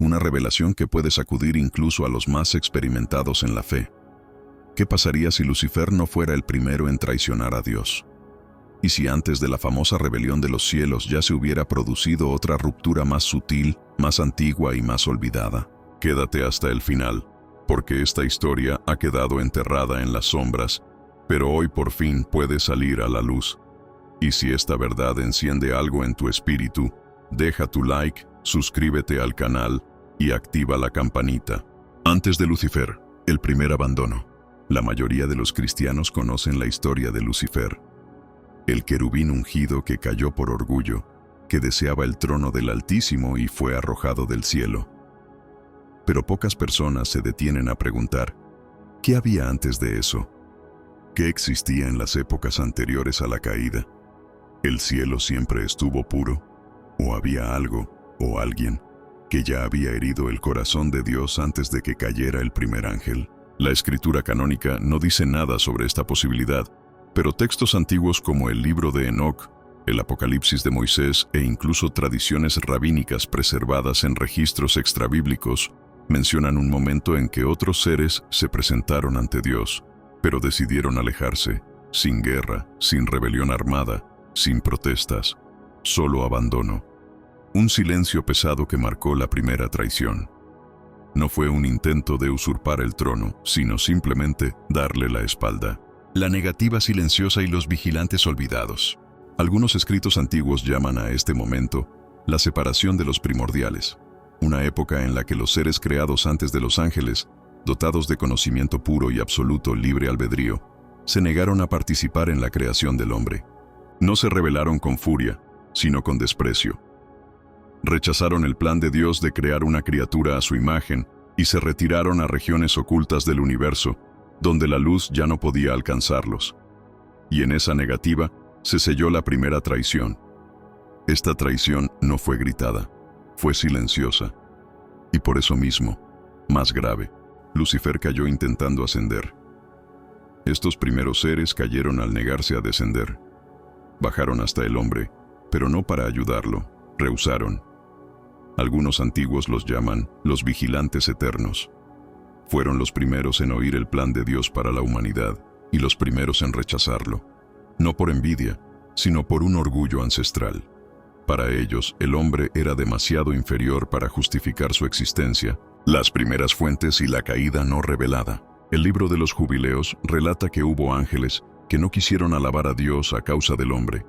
una revelación que puede sacudir incluso a los más experimentados en la fe. ¿Qué pasaría si Lucifer no fuera el primero en traicionar a Dios? ¿Y si antes de la famosa rebelión de los cielos ya se hubiera producido otra ruptura más sutil, más antigua y más olvidada? Quédate hasta el final, porque esta historia ha quedado enterrada en las sombras, pero hoy por fin puede salir a la luz. Y si esta verdad enciende algo en tu espíritu, deja tu like, suscríbete al canal y activa la campanita. Antes de Lucifer, el primer abandono. La mayoría de los cristianos conocen la historia de Lucifer, el querubín ungido que cayó por orgullo, que deseaba el trono del Altísimo y fue arrojado del cielo. Pero pocas personas se detienen a preguntar, ¿qué había antes de eso? ¿Qué existía en las épocas anteriores a la caída? ¿El cielo siempre estuvo puro? ¿O había algo, o alguien, que ya había herido el corazón de Dios antes de que cayera el primer ángel? La escritura canónica no dice nada sobre esta posibilidad, pero textos antiguos como el libro de Enoc, el Apocalipsis de Moisés e incluso tradiciones rabínicas preservadas en registros extrabíblicos mencionan un momento en que otros seres se presentaron ante Dios, pero decidieron alejarse, sin guerra, sin rebelión armada, sin protestas, solo abandono. Un silencio pesado que marcó la primera traición. No fue un intento de usurpar el trono, sino simplemente darle la espalda. La negativa silenciosa y los vigilantes olvidados. Algunos escritos antiguos llaman a este momento la separación de los primordiales, una época en la que los seres creados antes de los ángeles, dotados de conocimiento puro y absoluto libre albedrío, se negaron a participar en la creación del hombre. No se rebelaron con furia, sino con desprecio. Rechazaron el plan de Dios de crear una criatura a su imagen y se retiraron a regiones ocultas del universo, donde la luz ya no podía alcanzarlos. Y en esa negativa se selló la primera traición. Esta traición no fue gritada, fue silenciosa. Y por eso mismo, más grave, Lucifer cayó intentando ascender. Estos primeros seres cayeron al negarse a descender. Bajaron hasta el hombre, pero no para ayudarlo, rehusaron. Algunos antiguos los llaman los vigilantes eternos. Fueron los primeros en oír el plan de Dios para la humanidad y los primeros en rechazarlo, no por envidia, sino por un orgullo ancestral. Para ellos, el hombre era demasiado inferior para justificar su existencia, las primeras fuentes y la caída no revelada. El libro de los Jubileos relata que hubo ángeles que no quisieron alabar a Dios a causa del hombre,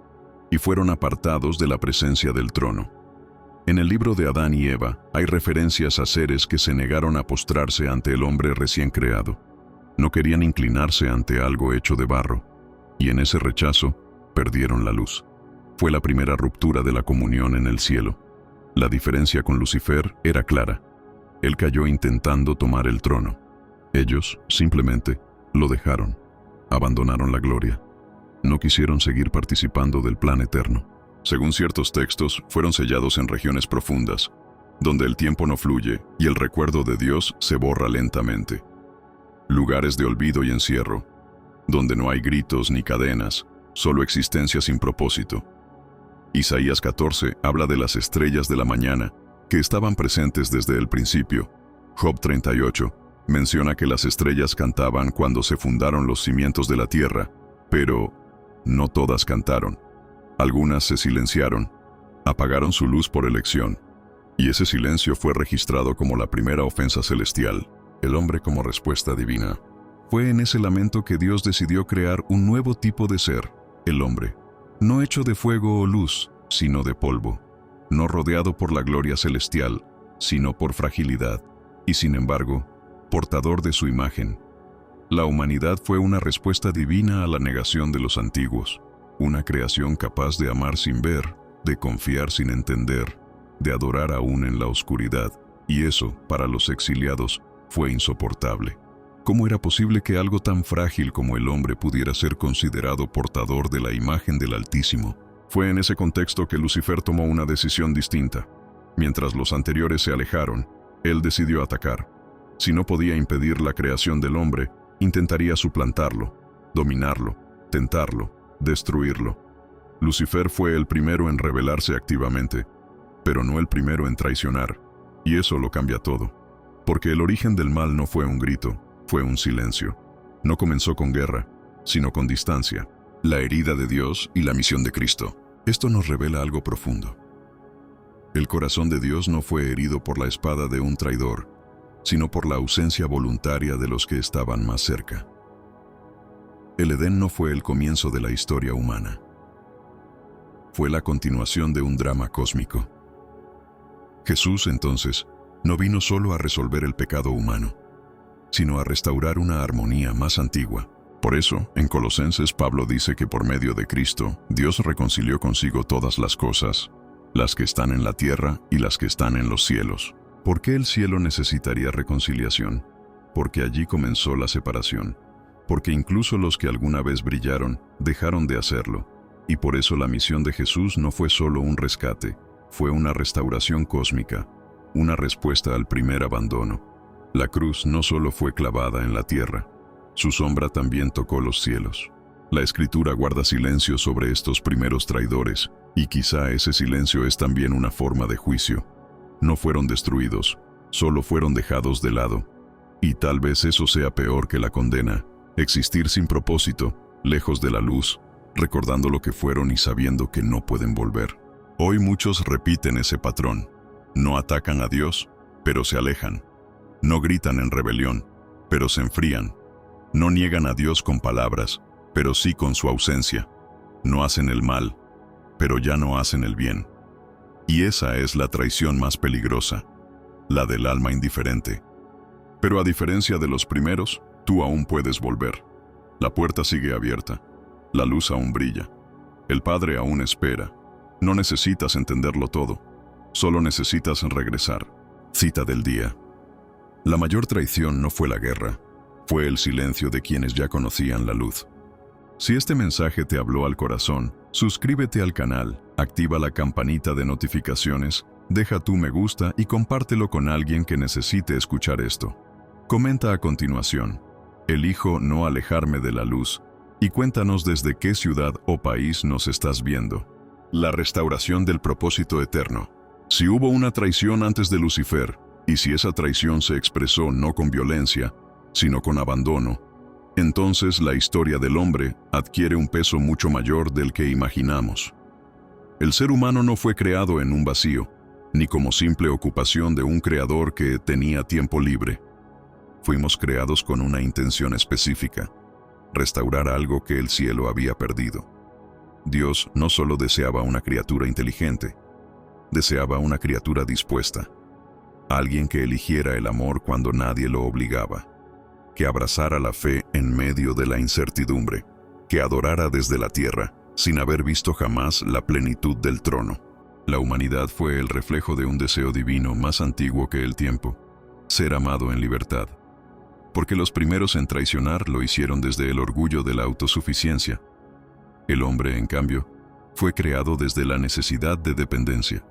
y fueron apartados de la presencia del trono. En el libro de Adán y Eva hay referencias a seres que se negaron a postrarse ante el hombre recién creado. No querían inclinarse ante algo hecho de barro, y en ese rechazo perdieron la luz. Fue la primera ruptura de la comunión en el cielo. La diferencia con Lucifer era clara. Él cayó intentando tomar el trono. Ellos simplemente lo dejaron, abandonaron la gloria. No quisieron seguir participando del plan eterno. Según ciertos textos, fueron sellados en regiones profundas, donde el tiempo no fluye y el recuerdo de Dios se borra lentamente. Lugares de olvido y encierro, donde no hay gritos ni cadenas, solo existencia sin propósito. Isaías 14 habla de las estrellas de la mañana, que estaban presentes desde el principio. Job 38 menciona que las estrellas cantaban cuando se fundaron los cimientos de la tierra, pero no todas cantaron. Algunas se silenciaron, apagaron su luz por elección, y ese silencio fue registrado como la primera ofensa celestial, el hombre como respuesta divina. Fue en ese lamento que Dios decidió crear un nuevo tipo de ser, el hombre, no hecho de fuego o luz, sino de polvo, no rodeado por la gloria celestial, sino por fragilidad, y sin embargo, portador de su imagen. La humanidad fue una respuesta divina a la negación de los antiguos. Una creación capaz de amar sin ver, de confiar sin entender, de adorar aún en la oscuridad, y eso, para los exiliados, fue insoportable. ¿Cómo era posible que algo tan frágil como el hombre pudiera ser considerado portador de la imagen del Altísimo? Fue en ese contexto que Lucifer tomó una decisión distinta. Mientras los anteriores se alejaron, él decidió atacar. Si no podía impedir la creación del hombre, intentaría suplantarlo, dominarlo, tentarlo, destruirlo. Lucifer fue el primero en rebelarse activamente, pero no el primero en traicionar. Y eso lo cambia todo. Porque el origen del mal no fue un grito, fue un silencio. No comenzó con guerra, sino con distancia. La herida de Dios y la misión de Cristo. Esto nos revela algo profundo. El corazón de Dios no fue herido por la espada de un traidor, sino por la ausencia voluntaria de los que estaban más cerca. El Edén no fue el comienzo de la historia humana. Fue la continuación de un drama cósmico. Jesús, entonces, no vino solo a resolver el pecado humano, sino a restaurar una armonía más antigua. Por eso, en Colosenses, Pablo dice que por medio de Cristo, Dios reconcilió consigo todas las cosas, las que están en la tierra y las que están en los cielos. ¿Por qué el cielo necesitaría reconciliación? Porque allí comenzó la separación. Porque incluso los que alguna vez brillaron, dejaron de hacerlo. Y por eso la misión de Jesús no fue solo un rescate, fue una restauración cósmica, una respuesta al primer abandono. La cruz no solo fue clavada en la tierra, su sombra también tocó los cielos. La Escritura guarda silencio sobre estos primeros traidores, y quizá ese silencio es también una forma de juicio. No fueron destruidos, solo fueron dejados de lado. Y tal vez eso sea peor que la condena, existir sin propósito, lejos de la luz, recordando lo que fueron y sabiendo que no pueden volver. Hoy muchos repiten ese patrón. No atacan a Dios, pero se alejan. No gritan en rebelión, pero se enfrían. No niegan a Dios con palabras, pero sí con su ausencia. No hacen el mal, pero ya no hacen el bien. Y esa es la traición más peligrosa, la del alma indiferente. Pero a diferencia de los primeros, tú aún puedes volver. La puerta sigue abierta. La luz aún brilla. El Padre aún espera. No necesitas entenderlo todo. Solo necesitas regresar. Cita del día. La mayor traición no fue la guerra, fue el silencio de quienes ya conocían la luz. Si este mensaje te habló al corazón, suscríbete al canal, activa la campanita de notificaciones, deja tu me gusta y compártelo con alguien que necesite escuchar esto. Comenta a continuación, elijo no alejarme de la luz, y cuéntanos desde qué ciudad o país nos estás viendo. La restauración del propósito eterno. Si hubo una traición antes de Lucifer, y si esa traición se expresó no con violencia, sino con abandono, entonces la historia del hombre adquiere un peso mucho mayor del que imaginamos. El ser humano no fue creado en un vacío, ni como simple ocupación de un creador que tenía tiempo libre. Fuimos creados con una intención específica, restaurar algo que el cielo había perdido. Dios no solo deseaba una criatura inteligente, deseaba una criatura dispuesta, alguien que eligiera el amor cuando nadie lo obligaba, que abrazara la fe en medio de la incertidumbre, que adorara desde la tierra, sin haber visto jamás la plenitud del trono. La humanidad fue el reflejo de un deseo divino más antiguo que el tiempo, ser amado en libertad. Porque los primeros en traicionar lo hicieron desde el orgullo de la autosuficiencia. El hombre, en cambio, fue creado desde la necesidad de dependencia.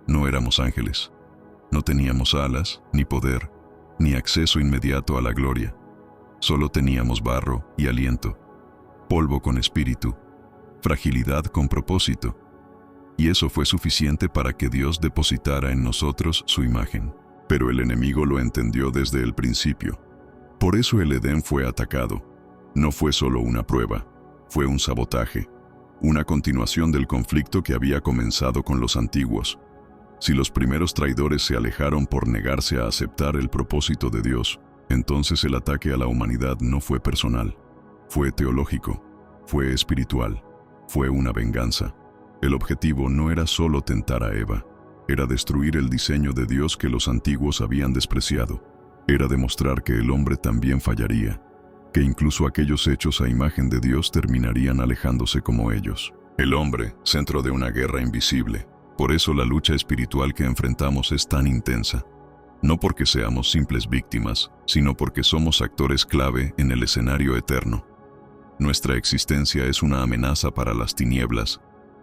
No éramos ángeles, no teníamos alas, ni poder, ni acceso inmediato a la gloria. Solo teníamos barro y aliento, polvo con espíritu, fragilidad con propósito. Y eso fue suficiente para que Dios depositara en nosotros su imagen. Pero el enemigo lo entendió desde el principio. Por eso el Edén fue atacado. No fue solo una prueba, fue un sabotaje, una continuación del conflicto que había comenzado con los antiguos. Si los primeros traidores se alejaron por negarse a aceptar el propósito de Dios, entonces el ataque a la humanidad no fue personal, fue teológico, fue espiritual, fue una venganza. El objetivo no era solo tentar a Eva, era destruir el diseño de Dios que los antiguos habían despreciado. Era demostrar que el hombre también fallaría, que incluso aquellos hechos a imagen de Dios terminarían alejándose como ellos. El hombre, centro de una guerra invisible. Por eso la lucha espiritual que enfrentamos es tan intensa. No porque seamos simples víctimas, sino porque somos actores clave en el escenario eterno. Nuestra existencia es una amenaza para las tinieblas,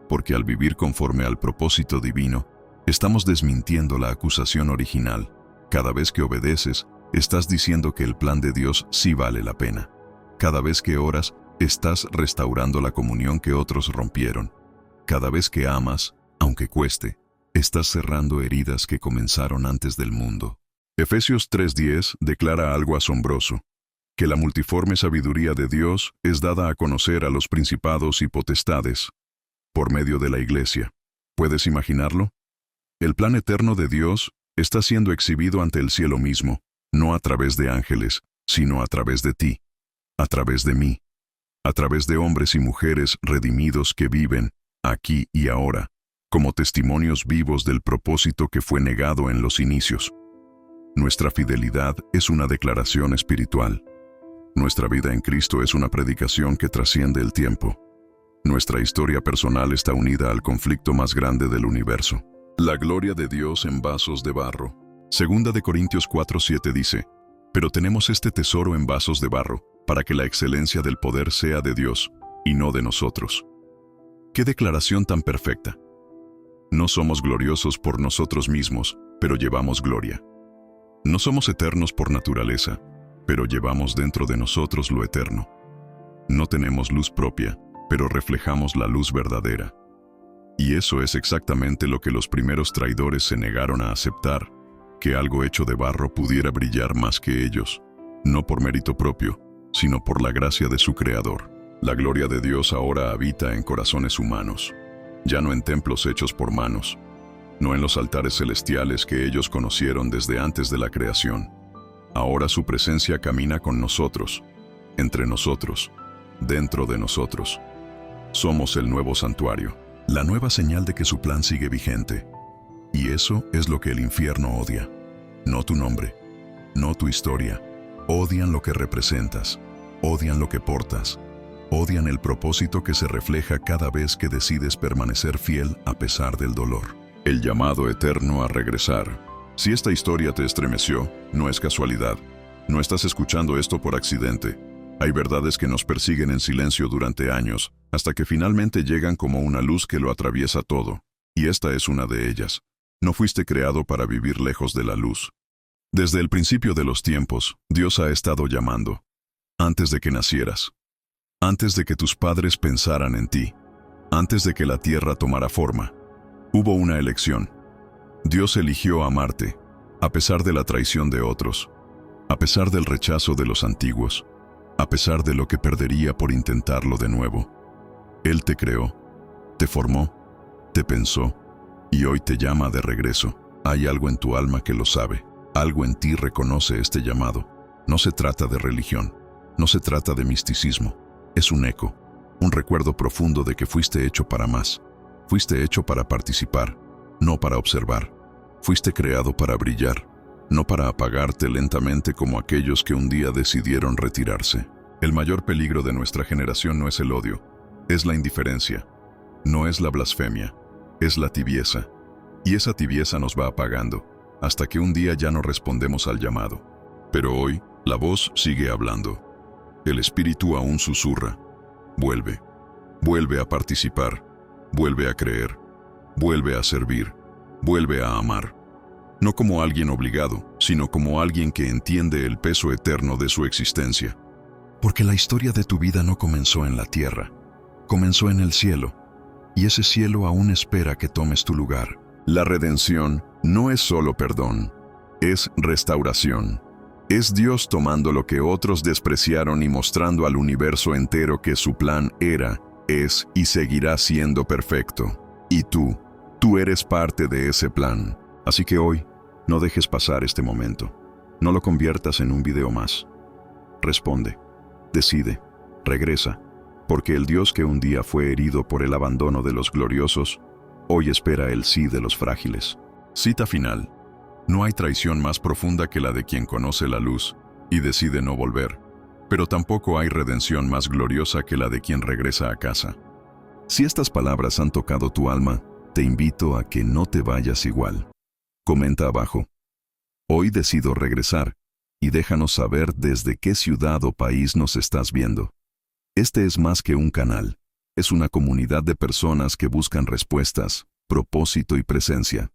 porque al vivir conforme al propósito divino, estamos desmintiendo la acusación original. Cada vez que obedeces, estás diciendo que el plan de Dios sí vale la pena. Cada vez que oras, estás restaurando la comunión que otros rompieron. Cada vez que amas, aunque cueste, Estás cerrando heridas que comenzaron antes del mundo. Efesios 3:10 declara algo asombroso, que la multiforme sabiduría de Dios es dada a conocer a los principados y potestades por medio de la Iglesia. ¿Puedes imaginarlo? El plan eterno de Dios está siendo exhibido ante el cielo mismo, no a través de ángeles, sino a través de ti, a través de mí, a través de hombres y mujeres redimidos que viven, aquí y ahora, como testimonios vivos del propósito que fue negado en los inicios. Nuestra fidelidad es una declaración espiritual. Nuestra vida en Cristo es una predicación que trasciende el tiempo. Nuestra historia personal está unida al conflicto más grande del universo. La gloria de Dios en vasos de barro. Segunda de Corintios 4:7 dice, pero tenemos este tesoro en vasos de barro, para que la excelencia del poder sea de Dios, y no de nosotros. ¡Qué declaración tan perfecta! No somos gloriosos por nosotros mismos, pero llevamos gloria. No somos eternos por naturaleza, pero llevamos dentro de nosotros lo eterno. No tenemos luz propia, pero reflejamos la luz verdadera. Y eso es exactamente lo que los primeros traidores se negaron a aceptar, que algo hecho de barro pudiera brillar más que ellos, no por mérito propio, sino por la gracia de su Creador. La gloria de Dios ahora habita en corazones humanos, ya no en templos hechos por manos, no en los altares celestiales que ellos conocieron desde antes de la creación. Ahora su presencia camina con nosotros, entre nosotros, dentro de nosotros. Somos el nuevo santuario, la nueva señal de que su plan sigue vigente. Y eso es lo que el infierno odia. No tu nombre, no tu historia. Odian lo que representas, odian lo que portas, odian el propósito que se refleja cada vez que decides permanecer fiel a pesar del dolor. El llamado eterno a regresar. Si esta historia te estremeció, no es casualidad. No estás escuchando esto por accidente. Hay verdades que nos persiguen en silencio durante años, hasta que finalmente llegan como una luz que lo atraviesa todo. Y esta es una de ellas. No fuiste creado para vivir lejos de la luz. Desde el principio de los tiempos, Dios ha estado llamando. Antes de que nacieras. Antes de que tus padres pensaran en ti. Antes de que la tierra tomara forma. Hubo una elección. Dios eligió amarte, a pesar de la traición de otros, a pesar del rechazo de los antiguos, a pesar de lo que perdería por intentarlo de nuevo. Él te creó, te formó, te pensó, y hoy te llama de regreso. Hay algo en tu alma que lo sabe, algo en ti reconoce este llamado. No se trata de religión, no se trata de misticismo, es un eco, un recuerdo profundo de que fuiste hecho para más. Fuiste hecho para participar, no para observar. Fuiste creado para brillar, no para apagarte lentamente como aquellos que un día decidieron retirarse. El mayor peligro de nuestra generación no es el odio, es la indiferencia. No es la blasfemia, es la tibieza. Y esa tibieza nos va apagando, hasta que un día ya no respondemos al llamado. Pero hoy, la voz sigue hablando. El espíritu aún susurra. Vuelve. Vuelve a participar. Vuelve a creer. Vuelve a servir. Vuelve a amar. No como alguien obligado, sino como alguien que entiende el peso eterno de su existencia. Porque la historia de tu vida no comenzó en la tierra. Comenzó en el cielo. Y ese cielo aún espera que tomes tu lugar. La redención no es solo perdón, es restauración. Es Dios tomando lo que otros despreciaron y mostrando al universo entero que su plan era, es y seguirá siendo perfecto. Y tú eres parte de ese plan. Así que hoy, no dejes pasar este momento. No lo conviertas en un video más. Responde, decide, regresa, porque el Dios que un día fue herido por el abandono de los gloriosos, hoy espera el sí de los frágiles. Cita final. No hay traición más profunda que la de quien conoce la luz y decide no volver, pero tampoco hay redención más gloriosa que la de quien regresa a casa. Si estas palabras han tocado tu alma, te invito a que no te vayas igual. Comenta abajo. Hoy decido regresar y déjanos saber desde qué ciudad o país nos estás viendo. Este es más que un canal, es una comunidad de personas que buscan respuestas, propósito y presencia.